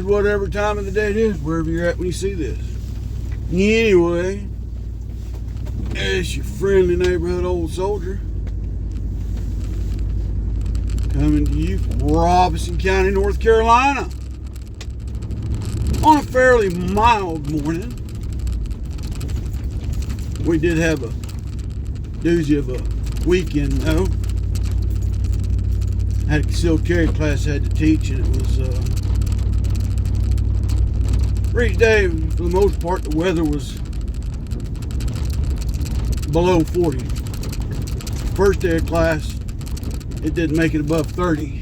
good whatever time of the day it is, wherever you're at when you see this. Anyway, it's your friendly neighborhood old soldier coming to you from Robeson County, North Carolina on a fairly mild morning. We did have a doozy of a weekend though. I had a concealed carry class I had to teach, and it was for each day, for the most part, the weather was below 40. First day of class, it didn't make it above 30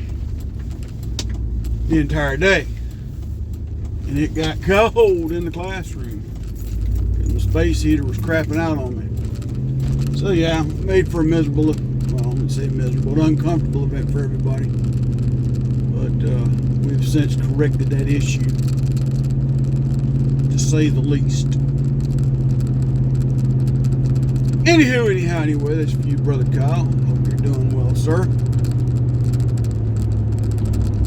the entire day. And it got cold in the classroom. And the space heater was crapping out on me. So yeah, made for a miserable, well, I wouldn't say miserable, but uncomfortable event for everybody. But we've since corrected that issue, to say the least. Anyway, that's for you, Brother Kyle. Hope you're doing well, sir.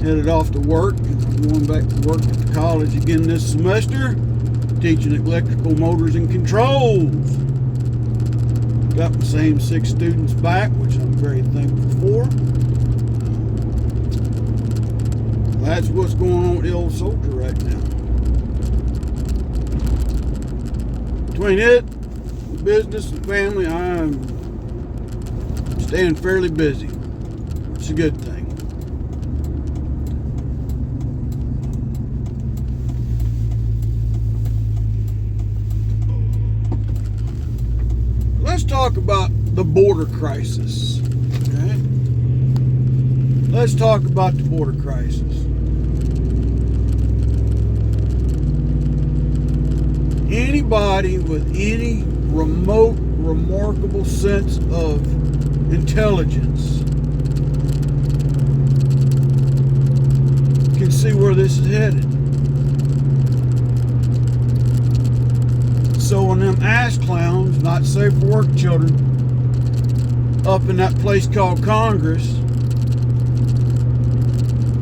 Headed off to work. I'm going back to work at the college again this semester, teaching electrical motors and controls. Got the same 6 students back, which I'm very thankful for. That's what's going on with the old soldier right now. Between it, business, and family, I'm staying fairly busy. It's a good thing. Let's talk about the border crisis. Okay? Let's talk about the border crisis. Anybody with any remote, remarkable sense of intelligence can see where this is headed. So when them ass clowns, not safe for work children, up in that place called Congress,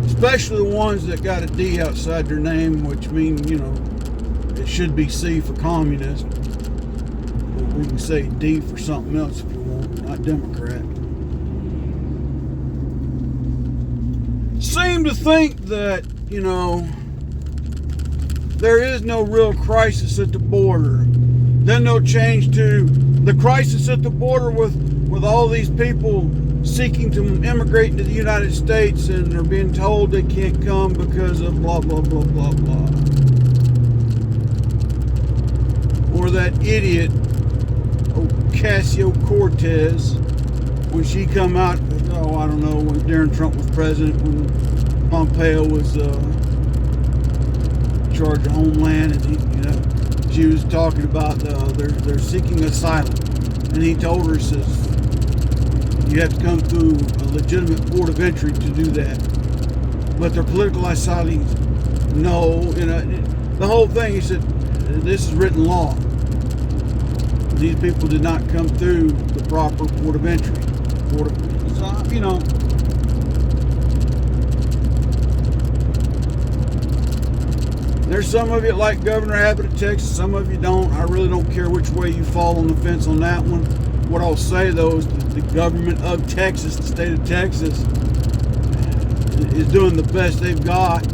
especially the ones that got a D outside their name, which means, you know, it should be C for communist. But we can say D for something else if you want, not Democrat. Seem to think that, you know, there is no real crisis at the border. Then they'll change to the crisis at the border with all these people seeking to immigrate into the United States and are being told they can't come because of blah, blah, blah, blah, blah. Or that idiot, Ocasio-Cortez, when she come out, I don't know, when Darren Trump was president, when Pompeo was in charge of Homeland, and she was talking about they're seeking asylum, and he told her, says, you have to come through a legitimate port of entry to do that. But they're political asylees. No, the whole thing, he said, this is written law. These people did not come through the proper port of entry. There's some of you like Governor Abbott of Texas, some of you don't. I really don't care which way you fall on the fence on that one. What I'll say though is that the government of Texas, the state of Texas, is doing the best they've got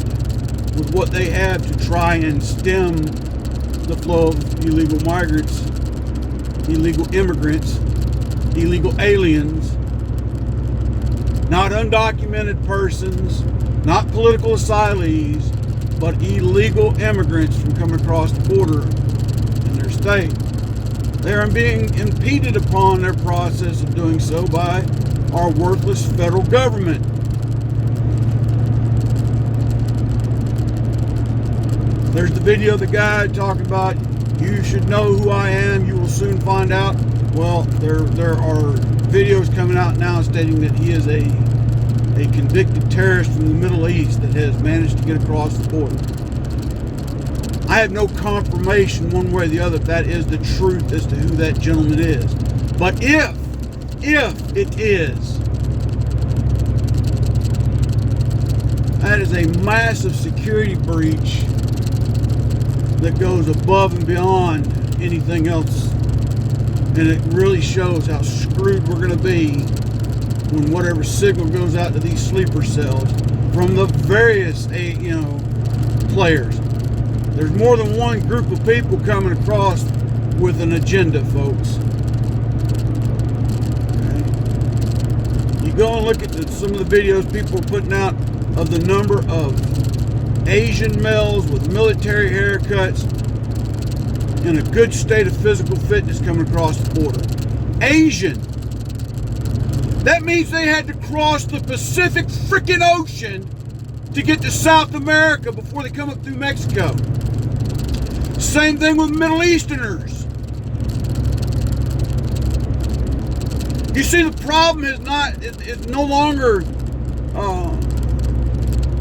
with what they have to try and stem the flow of illegal migrants, illegal immigrants, illegal aliens, not undocumented persons, not political asylees, but illegal immigrants from coming across the border in their state. They are being impeded upon their process of doing so by our worthless federal government. There's the video of the guy talking about, you should know who I am, you will soon find out. Well, there are videos coming out now stating that he is a convicted terrorist from the Middle East that has managed to get across the border. I have no confirmation one way or the other if that is the truth as to who that gentleman is. But if it is, That is a massive security breach that goes above and beyond anything else. And it really shows how screwed we're going to be when whatever signal goes out to these sleeper cells from the various, players. There's more than one group of people coming across with an agenda, folks. Okay. You go and look at some of the videos people are putting out of the number of Asian males with military haircuts in a good state of physical fitness coming across the border. Asian. That means they had to cross the Pacific freaking Ocean to get to South America before they come up through Mexico. Same thing with Middle Easterners. You see, the problem is no longer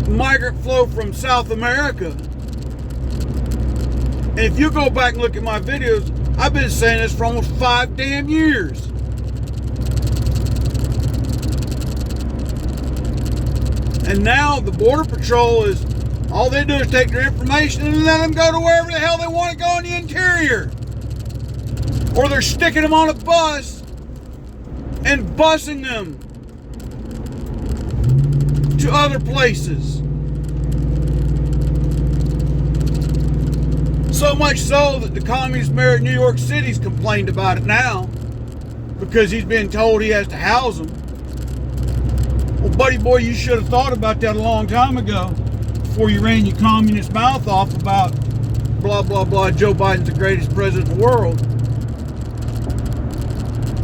migrant flow from South America. And if you go back and look at my videos, I've been saying this for almost 5 damn years. And now the Border Patrol is, all they do is take their information and let them go to wherever the hell they want to go in the interior. Or they're sticking them on a bus and busing them to other places. So much so that the communist mayor of New York City's complained about it now because he's been told he has to house them. Well, buddy boy, you should have thought about that a long time ago before you ran your communist mouth off about blah, blah, blah, Joe Biden's the greatest president in the world.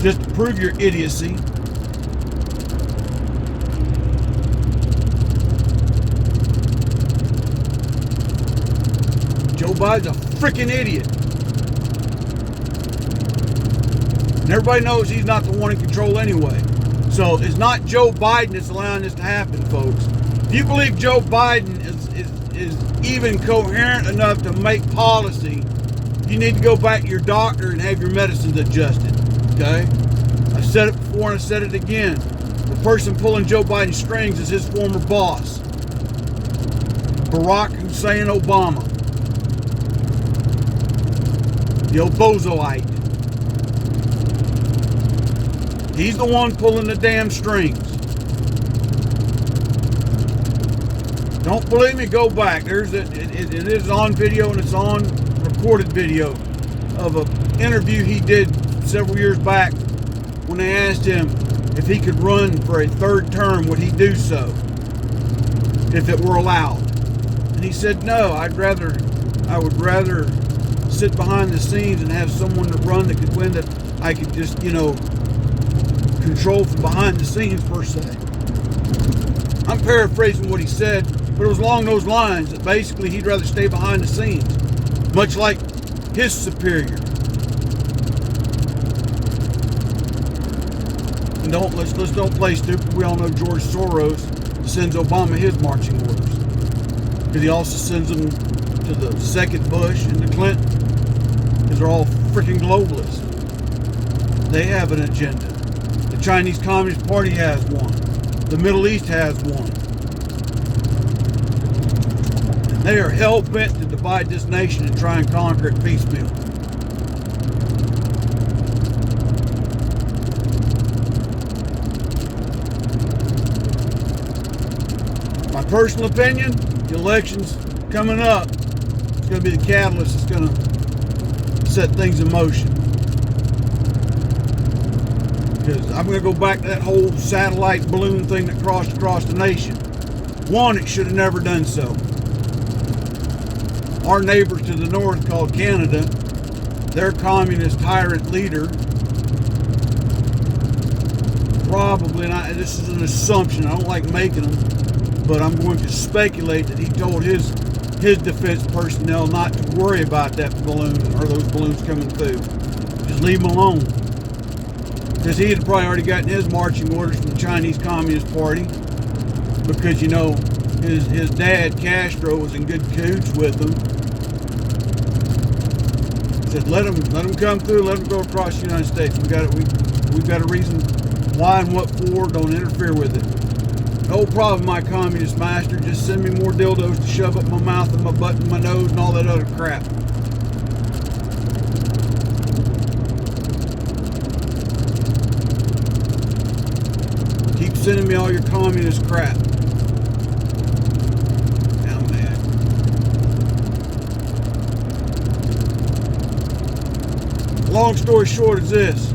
Just to prove your idiocy. Joe Biden's a freaking idiot. And everybody knows he's not the one in control anyway. So it's not Joe Biden that's allowing this to happen, folks. If you believe Joe Biden is even coherent enough to make policy, you need to go back to your doctor and have your medicines adjusted. Okay? I've said it before and I've said it again. The person pulling Joe Biden's strings is his former boss, Barack Hussein Obama. The old bozoite. He's the one pulling the damn strings. Don't believe me? Go back. It is on video and it's on recorded video of an interview he did several years back when they asked him if he could run for a third term, would he do so if it were allowed? And he said, no, I would rather sit behind the scenes and have someone to run that could win, that I could just, control from behind the scenes per se. I'm paraphrasing what he said, but it was along those lines that basically he'd rather stay behind the scenes, much like his superior. And let's don't play stupid. We all know George Soros sends Obama his marching orders, because he also sends them to the second Bush and the Clinton, because they're all freaking globalists. They have an agenda. The Chinese Communist Party has one. The Middle East has one. And they are hell-bent to divide this nation and try and conquer it piecemeal. My personal opinion, the election's coming up. It's going to be the catalyst that's going to set things in motion. Because I'm going to go back to that whole satellite balloon thing that crossed across the nation. One, it should have never done so. Our neighbors to the north, called Canada, their communist tyrant leader, probably, and this is an assumption, I don't like making them, but I'm going to speculate that he told his defense personnel not to worry about that balloon or those balloons coming through. Just leave them alone. Because he had probably already gotten his marching orders from the Chinese Communist Party, because, his dad, Castro, was in good cahoots with them. He said, let them come through, let them go across the United States. We've got a reason why and what for, don't interfere with it. No problem, my communist master. Just send me more dildos to shove up my mouth and my butt and my nose and all that other crap. Keep sending me all your communist crap. Now, man. Long story short is this.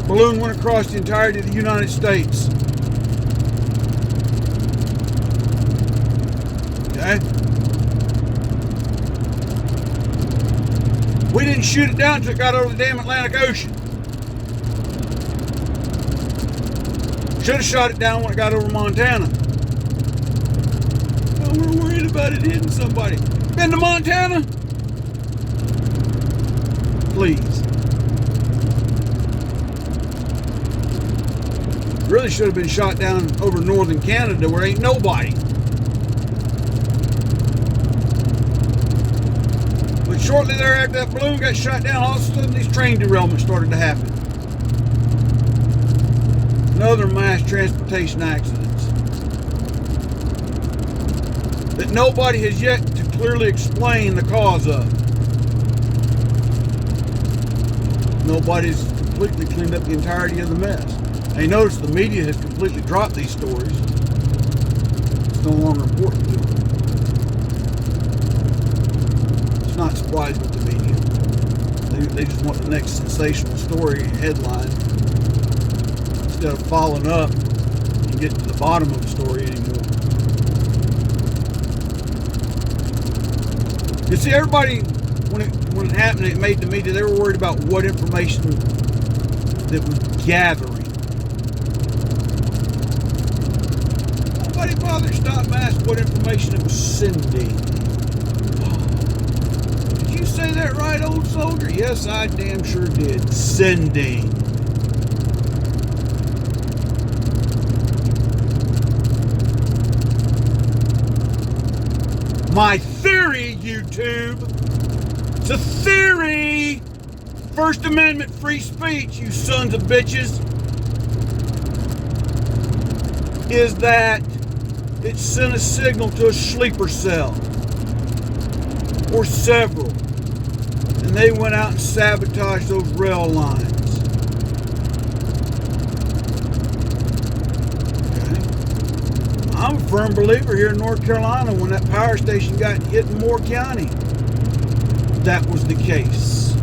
Balloon went across the entirety of the United States. Okay? We didn't shoot it down until it got over the damn Atlantic Ocean. Should have shot it down when it got over Montana. Oh, we're worried about it hitting somebody. Been to Montana? Please. Really should have been shot down over northern Canada where ain't nobody. But shortly thereafter that balloon got shot down, all of a sudden these train derailments started to happen. Other mass transportation accidents that nobody has yet to clearly explain the cause of. Nobody's completely cleaned up the entirety of the mess. Now you notice the media has completely dropped these stories. It's no longer important to them. It's not surprising with the media. They just want the next sensational story headline, instead of following up and getting to the bottom of the story anymore. You see, everybody, when it happened, it made the media, they were worried about what information that was gathering. Nobody bothered to stop and ask what information it was sending. Did you say that right, old soldier? Yes, I damn sure did. Sending. My theory, YouTube, it's a theory. First Amendment free speech, you sons of bitches, is that it sent a signal to a sleeper cell or several, and they went out and sabotaged those rail lines. I'm a firm believer here in North Carolina when that power station got hit in Moore County, that was the case.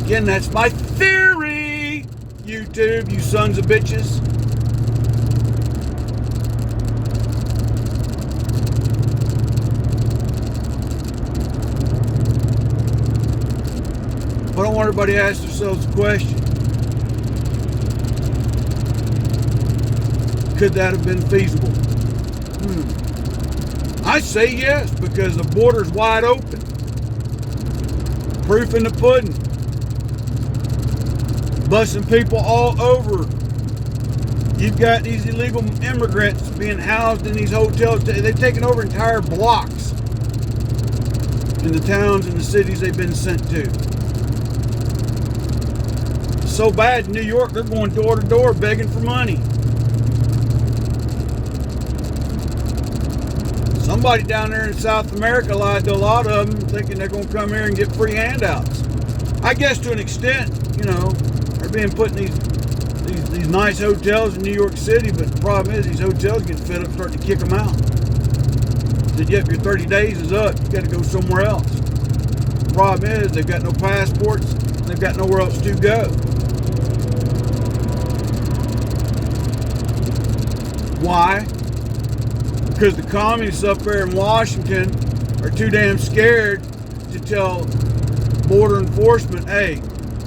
Again, that's my theory, YouTube, you sons of bitches. But I don't want everybody to ask themselves the question. Could that have been feasible? I say yes, because the border's wide open. Proof in the pudding. Busing people all over. You've got these illegal immigrants being housed in these hotels. They've taken over entire blocks in the towns and the cities they've been sent to. So bad in New York, they're going door to door begging for money. Somebody down there in South America lied to a lot of them, thinking they're going to come here and get free handouts. I guess to an extent, you know, they're being put in these nice hotels in New York City, but the problem is these hotels get fed up, start to kick them out. Said, yep, your 30 days is up. You got to go somewhere else. The problem is they've got no passports. They've got nowhere else to go. Why? Because the communists up there in Washington are too damn scared to tell border enforcement, hey,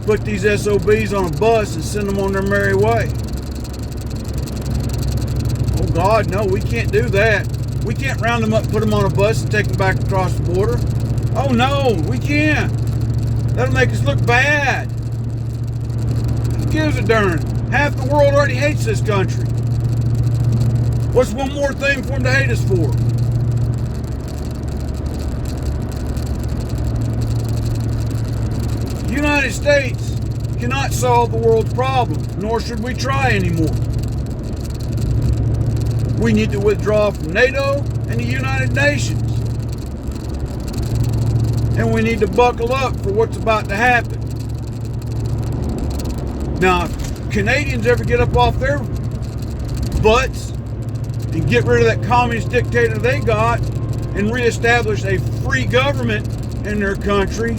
put these SOBs on a bus and send them on their merry way. Oh God, no, we can't do that. We can't round them up, put them on a bus and take them back across the border. Oh no, we can't. That'll make us look bad. Who gives a darn? Half the world already hates this country. What's one more thing for them to hate us for? The United States cannot solve the world's problems, nor should we try anymore. We need to withdraw from NATO and the United Nations. And we need to buckle up for what's about to happen. Now, if Canadians ever get up off their butts and get rid of that communist dictator they got and reestablish a free government in their country,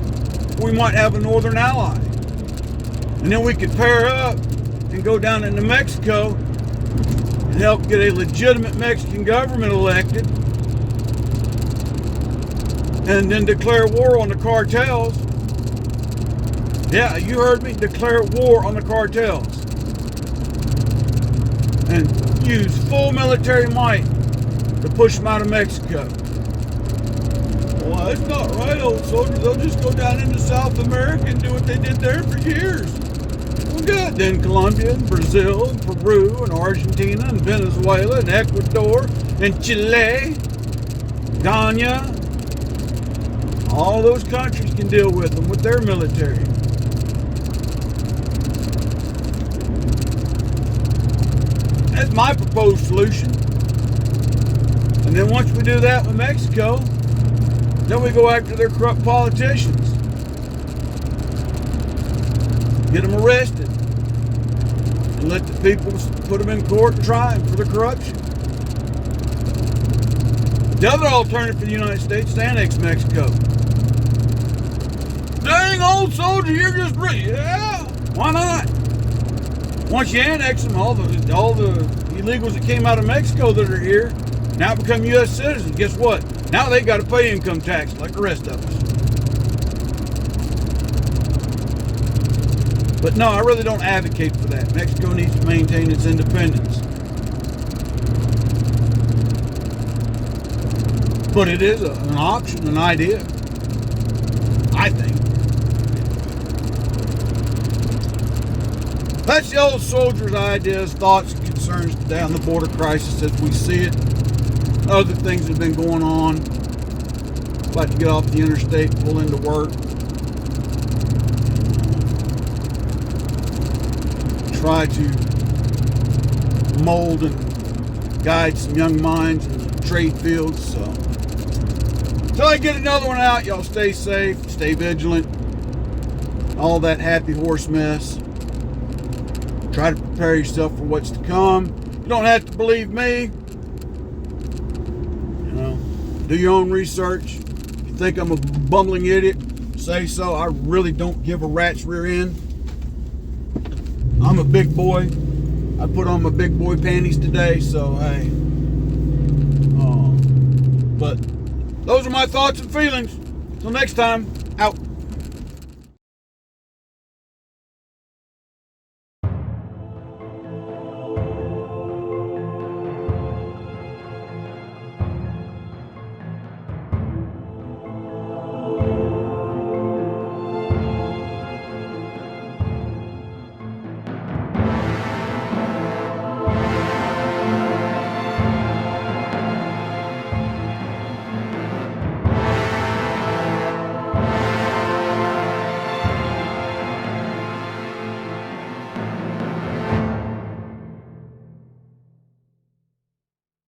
we might have a northern ally. And then we could pair up and go down into Mexico and help get a legitimate Mexican government elected, and then declare war on the cartels. Yeah, you heard me, declare war on the cartels. And use full military might to push them out of Mexico. Well, that's not right, old soldier. They'll just go down into South America and do what they did there for years. Well, good. Then Colombia, and Brazil, and Peru, and Argentina, and Venezuela, and Ecuador, and Chile, Ghana. All those countries can deal with them with their military. That's my proposed solution. And then once we do that with Mexico, then we go after their corrupt politicians. Get them arrested. And let the people put them in court and try them for the corruption. The other alternative for the United States is to annex Mexico. Dang, old soldier, you're just ready. Yeah, why not? Once you annex them, all the illegals that came out of Mexico that are here now become U.S. citizens. Guess what? Now they got to pay income tax like the rest of us. But no, I really don't advocate for that. Mexico needs to maintain its independence. But it is an option, an idea, I think. That's the old soldier's ideas, thoughts, and concerns today on the border crisis as we see it. Other things have been going on. About to get off the interstate, pull into work. Try to mold and guide some young minds in the trade fields. So, until I get another one out, y'all stay safe, stay vigilant. All that happy horse mess. Try to prepare yourself for what's to come. You don't have to believe me. You know, do your own research. If you think I'm a bumbling idiot, say so. I really don't give a rat's rear end. I'm a big boy. I put on my big boy panties today, so hey. But those are my thoughts and feelings. Till next time, out.